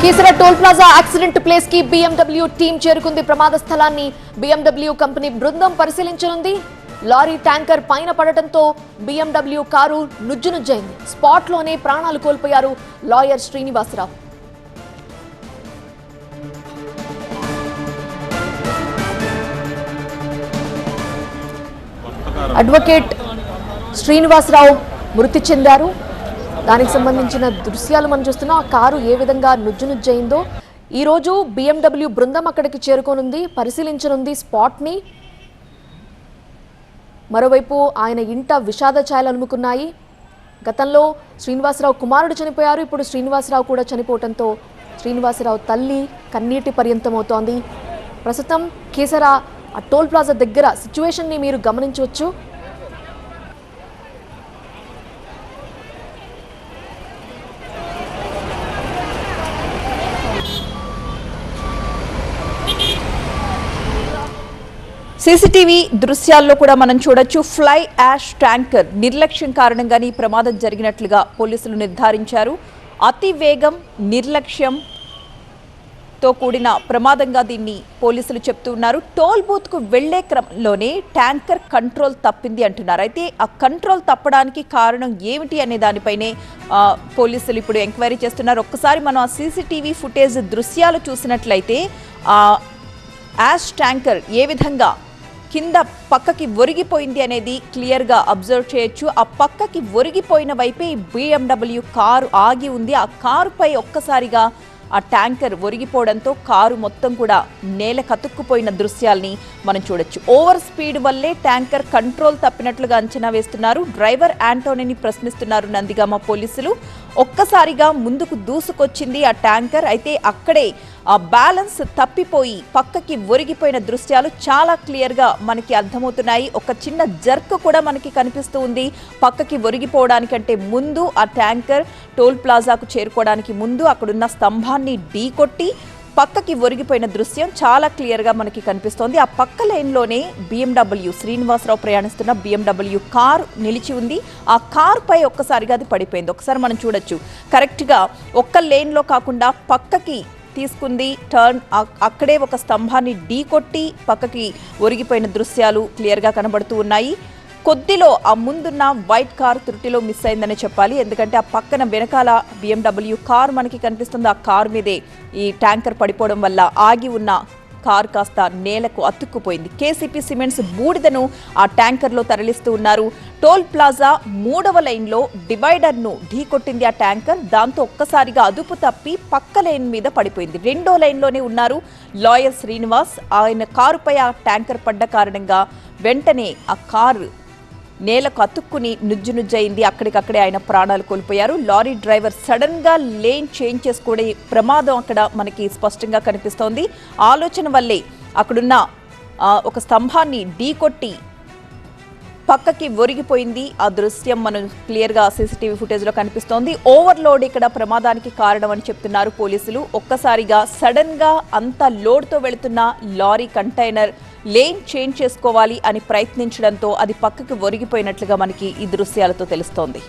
Keesara toll plaza accident place కి BMW team చేరుకుంది. ప్రమాద స్థలాన్ని BMW కంపెనీ బృందం పరిశీలించనుంది. లారీ ట్యాంకర్ పైన పడటంతో BMW కారు నుజ్జునుజ్జైంది. స్పాట్ లోనే ప్రాణాలు కోల్పోయారు లాయర్ శ్రీనివాసరావు. అడ్వకేట్ శ్రీనివాసరావు మృతి చెందారు. దానికి సంబంధించిన దృశ్యాలు మనం చూస్తున్నాం. ఆ కారు ఏ విధంగా నుజ్జునుజ్జయిందో ఈ రోజు BMW బృందం అక్కడికి చేరుకోనుంది, పరిశీలించనుంది స్పాట్ని. మరోవైపు ఆయన ఇంట విషాద ఛాయలు అలుముకున్నాయి. గతంలో శ్రీనివాసరావు కుమారుడు చనిపోయారు. ఇప్పుడు శ్రీనివాసరావు కూడా చనిపోవడంతో శ్రీనివాసరావు తల్లి కన్నీటి పర్యంతమవుతోంది. ప్రస్తుతం కీసర ఆ టోల్ ప్లాజా దగ్గర సిచ్యువేషన్ని మీరు గమనించవచ్చు. సీసీటీవీ దృశ్యాల్లో కూడా మనం చూడొచ్చు. ఫ్లై యాష్ ట్యాంకర్ నిర్లక్ష్యం కారణంగానే ఈ ప్రమాదం జరిగినట్లుగా పోలీసులు నిర్ధారించారు. అతి వేగం, నిర్లక్ష్యంతో కూడిన ప్రమాదంగా దీన్ని పోలీసులు చెప్తున్నారు. టోల్ బూత్కు వెళ్లే క్రమంలోనే ట్యాంకర్ కంట్రోల్ తప్పింది అంటున్నారు. అయితే ఆ కంట్రోల్ తప్పడానికి కారణం ఏమిటి అనే దానిపైనే పోలీసులు ఇప్పుడు ఎంక్వైరీ చేస్తున్నారు. ఒక్కసారి మనం ఆ సీసీటీవీ ఫుటేజ్ దృశ్యాలు చూసినట్లయితే యాష్ ట్యాంకర్ ఏ విధంగా కింద పక్కకి ఒరిగిపోయింది అనేది క్లియర్గా అబ్జర్వ్ చేయొచ్చు. ఆ పక్కకి ఒరిగిపోయిన వైపే BMW కారు ఆగి ఉంది. ఆ కారుపై ఒక్కసారిగా ఆ ట్యాంకర్ ఒరిగిపోవడంతో కారు మొత్తం కూడా నేల కతుక్కుపోయిన దృశ్యాల్ని మనం చూడొచ్చు. ఓవర్ స్పీడ్ వల్లే ట్యాంకర్ కంట్రోల్ తప్పినట్లుగా అంచనా వేస్తున్నారు. డ్రైవర్ యాంటోనీని ప్రశ్నిస్తున్నారు నందిగామ పోలీసులు. ఒక్కసారిగా ముందుకు దూసుకొచ్చింది ఆ ట్యాంకర్. అయితే అక్కడే ఆ బ్యాలెన్స్ తప్పిపోయి పక్కకి ఒరిగిపోయిన దృశ్యాలు చాలా క్లియర్గా మనకి అర్థమవుతున్నాయి. ఒక చిన్న జర్క్ కూడా మనకి కనిపిస్తూ ఉంది. పక్కకి ఒరిగిపోవడానికంటే ముందు ఆ ట్యాంకర్ టోల్ ప్లాజాకు చేరుకోవడానికి ముందు అక్కడున్న స్తంభాన్ని ఢీకొట్టి పక్కకి ఒరిగిపోయిన దృశ్యం చాలా క్లియర్గా మనకి కనిపిస్తోంది. ఆ పక్క లైన్లోనే BMW శ్రీనివాసరావు ప్రయాణిస్తున్న BMW కారు నిలిచి ఉంది. ఆ కారుపై ఒక్కసారిగా అది పడిపోయింది. ఒకసారి మనం చూడొచ్చు. కరెక్ట్గా ఒక్క లేన్లో కాకుండా పక్కకి తీసుకుంది టర్న్. అక్కడే ఒక స్తంభాన్ని ఢీకొట్టి పక్కకి ఒరిగిపోయిన దృశ్యాలు క్లియర్గా కనబడుతూ ఉన్నాయి. కొద్దిలో ఆ ముందున్న వైట్ కార్ త్రుటిలో మిస్ అయిందనే చెప్పాలి. ఎందుకంటే ఆ పక్కన వెనకాల BMW కార్ మనకి కనిపిస్తుంది. ఆ కార్ మీదే ఈ ట్యాంకర్ పడిపోవడం వల్ల ఆగి ఉన్న కారు కాస్త నేలకు అతుక్కుపోయింది. KCP సిమెంట్స్ బూడిదను ఆ ట్యాంకర్లో తరలిస్తూ ఉన్నారు. టోల్ ప్లాజా 3వ లైన్లో డివైడర్ను ఢీకొట్టింది ఆ ట్యాంకర్. దాంతో ఒక్కసారిగా అదుపు తప్పి పక్క లైన్ మీద పడిపోయింది. 2వ లైన్లోనే ఉన్నారు లాయర్ శ్రీనివాస్. ఆయన కారుపై ఆ ట్యాంకర్ పడ్డ కారణంగా వెంటనే ఆ కారు నేలకు అతుక్కుని నుజ్జునుజ్జయింది. అక్కడికక్కడే ఆయన ప్రాణాలు కోల్పోయారు. లారీ డ్రైవర్ సడన్ గా లేన్ చేంజ్ చేసుకోవడం ప్రమాదం అక్కడ మనకి స్పష్టంగా కనిపిస్తోంది. ఆలోచన వల్లే అక్కడున్న ఒక స్తంభాన్ని ఢీకొట్టి పక్కకి ఒరిగిపోయింది. ఆ దృశ్యం మనం క్లియర్గా సీసీటీవీ ఫుటేజ్లో కనిపిస్తోంది. ఓవర్లోడ్ ఇక్కడ ప్రమాదానికి కారణం అని చెప్తున్నారు పోలీసులు. ఒక్కసారిగా సడన్ గా అంత లోడ్తో వెళుతున్న లారీ కంటైనర్ లేన్ చేంజ్ చేసుకోవాలి అని ప్రయత్నించడంతో అది పక్కకి ఒరిగిపోయినట్లుగా మనకి ఈ దృశ్యాలతో తెలుస్తోంది.